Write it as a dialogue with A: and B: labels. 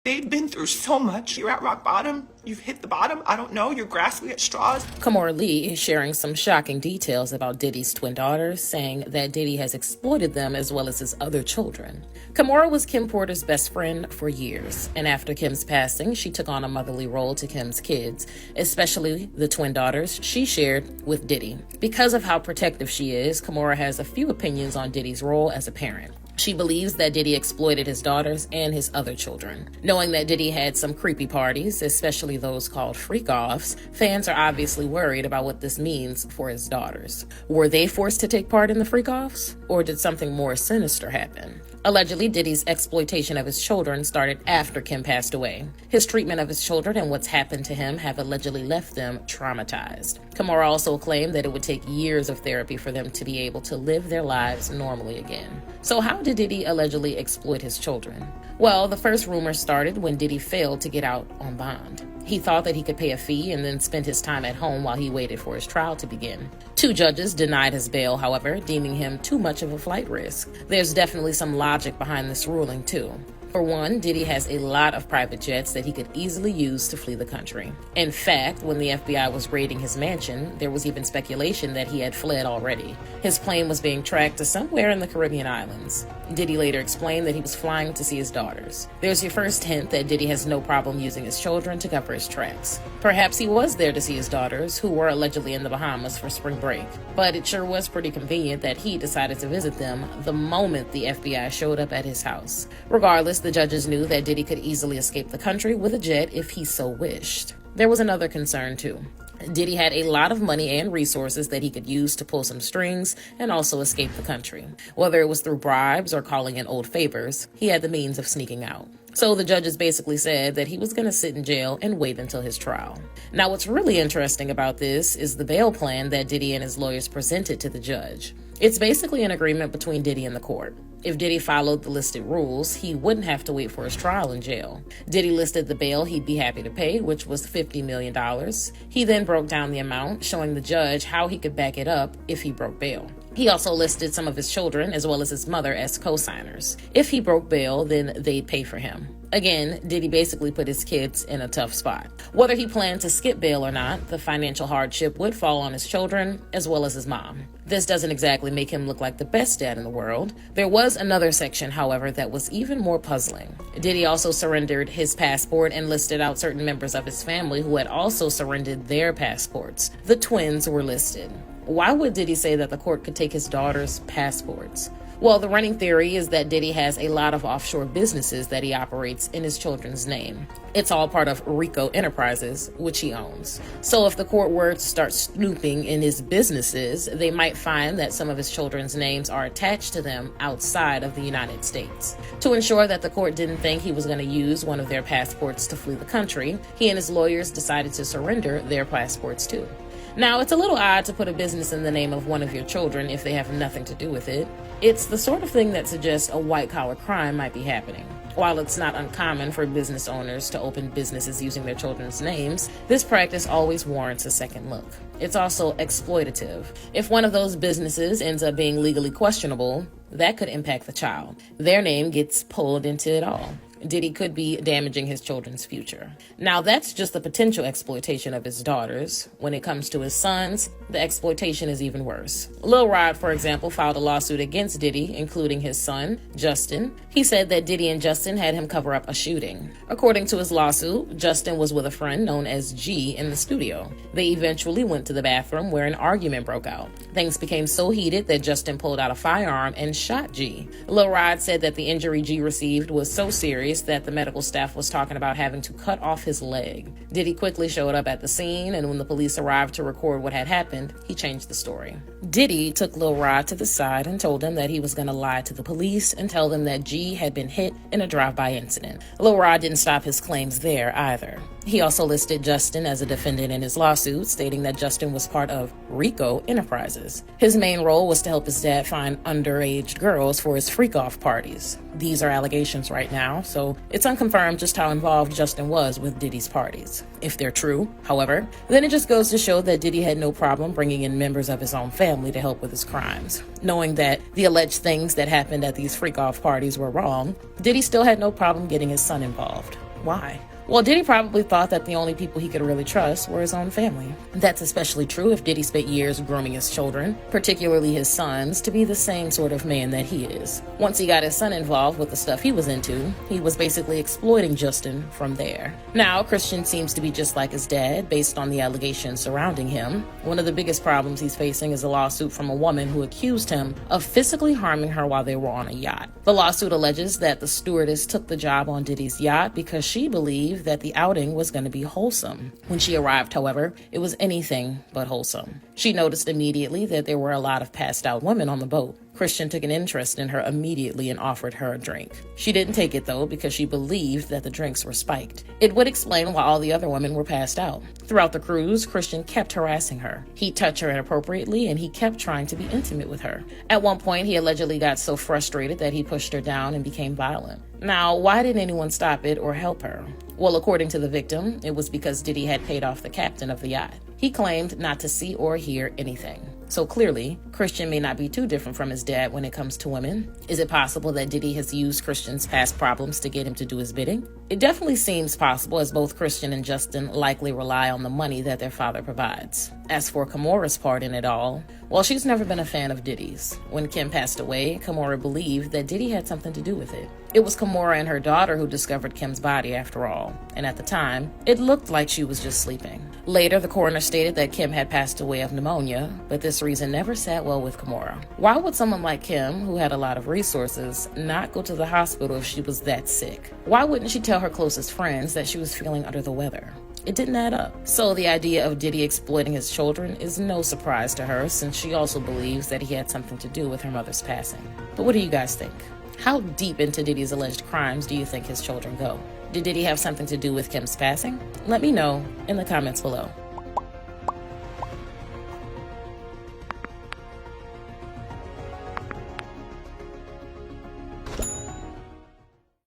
A: They've been through so much. You're at rock bottom. You've hit the bottom. I don't know. You're grasping at straws.
B: Kimora Lee is sharing some shocking details about Diddy's twin daughters, saying that Diddy has exploited them as well as his other children. Kimora was Kim Porter's best friend for years, and after Kim's passing, she took on a motherly role to Kim's kids, especially the twin daughters she shared with Diddy. Because of how protective she is, Kimora has a few opinions on Diddy's role as a parent. She believes that Diddy exploited his daughters and his other children. Knowing that Diddy had some creepy parties, especially those called freak-offs, fans are obviously worried about what this means for his daughters. Were they forced to take part in the freak-offs? Or did something more sinister happen? Allegedly, Diddy's exploitation of his children started after Kim passed away. His treatment of his children and what's happened to him have allegedly left them traumatized. Kimora also claimed that it would take years of therapy for them to be able to live their lives normally again. So how did Diddy allegedly exploit his children? Well, the first rumor started when Diddy failed to get out on bond. He thought that he could pay a fee and then spend his time at home while he waited for his trial to begin. 2 judges denied his bail, however, deeming him too much of a flight risk. There's definitely some logic behind this ruling, too. For one, Diddy has a lot of private jets that he could easily use to flee the country. In fact, when the FBI was raiding his mansion, there was even speculation that he had fled already. His plane was being tracked to somewhere in the Caribbean islands. Diddy later explained that he was flying to see his daughters. There's your first hint that Diddy has no problem using his children to cover his tracks. Perhaps he was there to see his daughters, who were allegedly in the Bahamas for spring break. But it sure was pretty convenient that he decided to visit them the moment the FBI showed up at his house. Regardless, the judges knew that Diddy could easily escape the country with a jet if he so wished. There was another concern, too. Diddy had a lot of money and resources that he could use to pull some strings and also escape the country. Whether it was through bribes or calling in old favors, he had the means of sneaking out. So the judges basically said that he was going to sit in jail and wait until his trial. Now, what's really interesting about this is the bail plan that Diddy and his lawyers presented to the judge. It's basically an agreement between Diddy and the court. If Diddy followed the listed rules, he wouldn't have to wait for his trial in jail. Diddy listed the bail he'd be happy to pay, which was $50 million. He then broke down the amount, showing the judge how he could back it up if he broke bail. He also listed some of his children, as well as his mother, as co-signers. If he broke bail, then they'd pay for him. Again, Diddy basically put his kids in a tough spot. Whether he planned to skip bail or not, the financial hardship would fall on his children, as well as his mom. This doesn't exactly make him look like the best dad in the world. There was another section, however, that was even more puzzling. Diddy also surrendered his passport and listed out certain members of his family who had also surrendered their passports. The twins were listed. Why would Diddy say that the court could take his daughter's passports? Well, the running theory is that Diddy has a lot of offshore businesses that he operates in his children's name. It's all part of Rico Enterprises, which he owns. So if the court were to start snooping in his businesses, they might find that some of his children's names are attached to them outside of the United States. To ensure that the court didn't think he was going to use one of their passports to flee the country, he and his lawyers decided to surrender their passports too. Now, it's a little odd to put a business in the name of one of your children if they have nothing to do with it. It's the sort of thing that suggests a white-collar crime might be happening. While it's not uncommon for business owners to open businesses using their children's names, this practice always warrants a second look. It's also exploitative. If one of those businesses ends up being legally questionable, that could impact the child. Their name gets pulled into it all. Diddy could be damaging his children's future. Now, that's just the potential exploitation of his daughters. When it comes to his sons, the exploitation is even worse. Lil Rod, for example, filed a lawsuit against Diddy, including his son, Justin. He said that Diddy and Justin had him cover up a shooting. According to his lawsuit, Justin was with a friend known as G in the studio. They eventually went to the bathroom where an argument broke out. Things became so heated that Justin pulled out a firearm and shot G. Lil Rod said that the injury G received was so serious that the medical staff was talking about having to cut off his leg. Diddy quickly showed up at the scene, and when the police arrived to record what had happened, he changed the story. Diddy took Lil Rod to the side and told him that he was going to lie to the police and tell them that G had been hit in a drive-by incident. Lil Rod didn't stop his claims there either. He also listed Justin as a defendant in his lawsuit, stating that Justin was part of Rico Enterprises. His main role was to help his dad find underage girls for his freak-off parties. These are allegations right now, so it's unconfirmed just how involved Justin was with Diddy's parties. If they're true, however, then it just goes to show that Diddy had no problem bringing in members of his own family to help with his crimes. Knowing that the alleged things that happened at these freak-off parties were wrong, Diddy still had no problem getting his son involved. Why? Well, Diddy probably thought that the only people he could really trust were his own family. That's especially true if Diddy spent years grooming his children, particularly his sons, to be the same sort of man that he is. Once he got his son involved with the stuff he was into, he was basically exploiting Justin from there. Now, Christian seems to be just like his dad, based on the allegations surrounding him. One of the biggest problems he's facing is a lawsuit from a woman who accused him of physically harming her while they were on a yacht. The lawsuit alleges that the stewardess took the job on Diddy's yacht because she believed that the outing was going to be wholesome. When she arrived, however, it was anything but wholesome. She noticed immediately that there were a lot of passed out women on the boat. Christian took an interest in her immediately and offered her a drink. She didn't take it, though, because she believed that the drinks were spiked. It would explain why all the other women were passed out. Throughout the cruise, Christian kept harassing her. He touched her inappropriately, and he kept trying to be intimate with her. At one point, he allegedly got so frustrated that he pushed her down and became violent. Now, why didn't anyone stop it or help her? Well, according to the victim, it was because Diddy had paid off the captain of the yacht. He claimed not to see or hear anything. So clearly, Christian may not be too different from his dad when it comes to women. Is it possible that Diddy has used Christian's past problems to get him to do his bidding? It definitely seems possible, as both Christian and Justin likely rely on the money that their father provides. As for Kimora's part in it all, well, she's never been a fan of Diddy's. When Kim passed away, Kimora believed that Diddy had something to do with it. It was Kimora and her daughter who discovered Kim's body after all, and at the time, it looked like she was just sleeping. Later, the coroner stated that Kim had passed away of pneumonia, but this reason never sat well with Kimora. Why would someone like Kim, who had a lot of resources, not go to the hospital if she was that sick? Why wouldn't she tell her closest friends that she was feeling under the weather? It didn't add up. So the idea of Diddy exploiting his children is no surprise to her, since she also believes that he had something to do with her mother's passing. But what do you guys think? How deep into Diddy's alleged crimes do you think his children go? Did Diddy have something to do with Kim's passing? Let me know in the comments below.